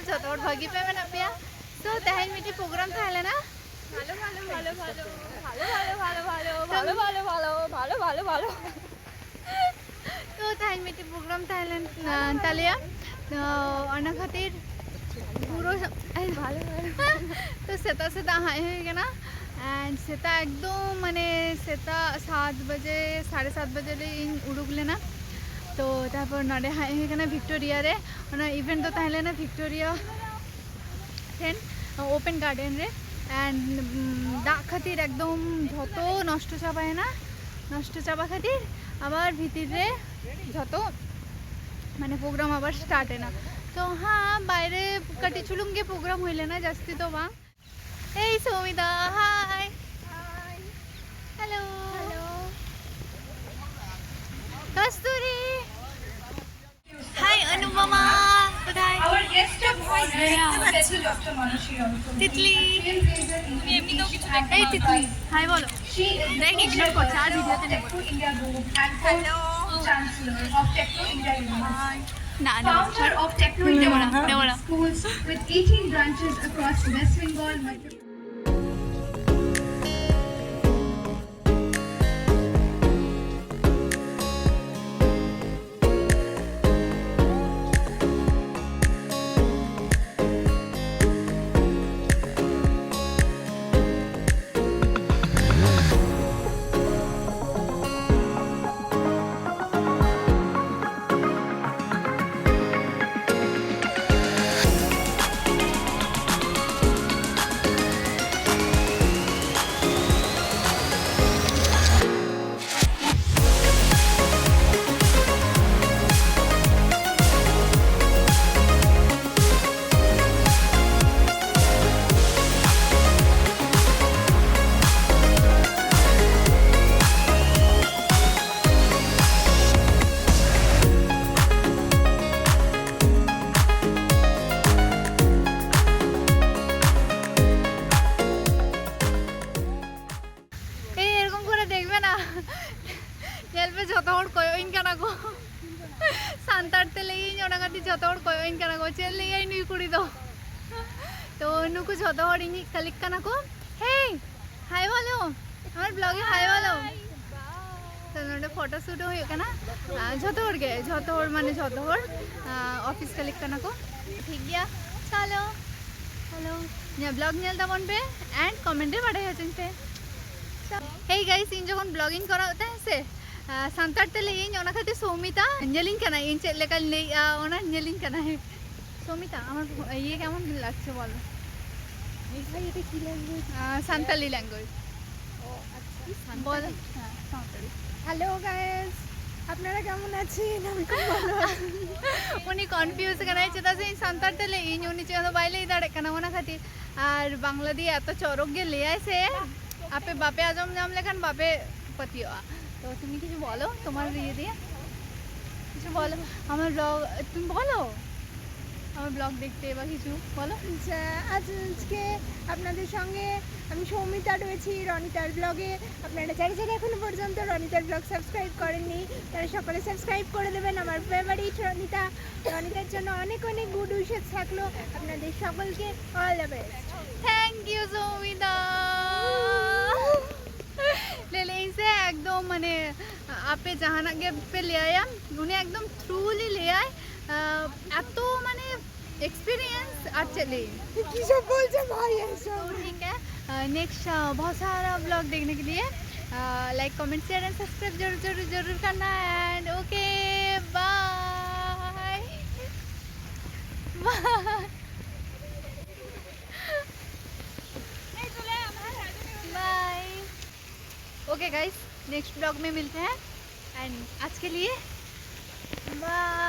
যত ওর ভাগি পাবে না পেয়া তো তেহেন মিটি প্রোগ্রাম থাকলে না ভালো ভালো ভালো ভালো ভালো ভালো ভালো ভালো ভালো ভালো ভালো ভালো ভালো তো তেহেন মিটি প্রোগ্রাম থাকলেন তালিয়া অনা খাतिर পুরো ভালো তো সেটা সেটা হাই হয়ে গেনা एंड सेता एकदम माने सेता 7 बजे 7:30 बजे ले उड़ुक लेना तो तारपर नडे हाई हई कना विक्टोरिया रे ओना इवेंट तो ताहले ना विक्टोरिया टेन ओपन गार्डन रे एंड दा खातिर एकदम যত নষ্ট চাবায় না নষ্ট চাবা খাतिर আবার ভিতর রে যত মানে প্রোগ্রাম আবার স্টার্ট है ना तो हाँ বাইরে কাটি চুলুঙ্গে প্রোগ্রাম হইলে না জাস্তি তো বা এই Soumita hi hello hello Kasturi hi Anupama কোথায় Our guest of honor, Dr. Manashri Ramkund. Titli এমনিতেও কিছু এই তিতলি হাই বলো She is দেখ ইগনোর করছে আর ভিডিওতে নেব Techno India Group and co-chancellor of Techno India University. না না Founder of Techno India University schools with 18 branches across West Bengal, Madhya এই এরকম করে দেখবে না জেলবে যত হর কয়ইন কানা গো সান্তারতে লেই জনাগাতি যত হর কয়ইন কানা গো চেল লেই নুই কুড়ি দো তো নুকু যত হর ইনি ক্লিক কানা গো হেই হাই বলো আমার ব্লগে হাই বলো তো নডে ফটো শুট হই কানা যত হর গে যত হর মানে যত হর অফিস ক্লিক কানা গো ঠিক গিয়া চলো हेलो या ब्लॉग नेलता बन पे एंड कमेंटे पढ़े हचन पे हे गाइस इन जखन ब्लॉगिंग करा होता है से सांतार तेले इन ओना खाते सौमिता अंजलिन कना इन चेक लेकर ले ओना अंजलिन कना है सौमिता আমার ये কেমন লাগছে বলো ভাই এটা কি ল্যাঙ্গুয়েজ সান্তালি ল্যাঙ্গুয়েজ ও আচ্ছা বলো হ্যাঁ সান্তালি হ্যালো গাইস আপনারা কেমন আছেন আমি খুব ভালো আছি उनी कन्फ्यूज कराई चेता से सांतार तेले इन उनी चेता बाइले दाड़े कना ओना खातिर আর বাংলা দিয়ে এত চরক গে ले आइसे আপে বাপে আজম নাম লেখান বাপে পতিও তো তুমি কিছু বলো তোমার ইয়ে দিয়ে কিছু বলো আমার ব্লগ তুমি বলো আমার ব্লগ দেখতে বা কিছু বলো আচ্ছা আজকে আপনাদের সঙ্গে আমি সৌমিতা রয়েছি রনিতার ব্লগে আপনারা যারা যারা এখনো পর্যন্ত রনিতার ব্লগ সাবস্ক্রাইব করেননি তারা সকলে সাবস্ক্রাইব করে দেবেন আমার ফেভারিট রনিতা রনিতার জন্য অনেক অনেক গুড উইশেস থাকলো আপনাদের সকলকে all the best thank you Soumita ले ले इनसे एकदम माने आपे जहाना के पे ले आया उन्हें एकदम थ्रूली ले आए एतो माने एक्सपीरियंस আর चले কি সব বলছে ভাই এসব तो ठीक है नेक्स्ट बहुत सारा ब्लॉग देखने के लिए like comment share and subscribe जरूर जरूर जरूर करना and okay bye bye okay guys next blog में मिलते हैं एंड आज के लिए बाय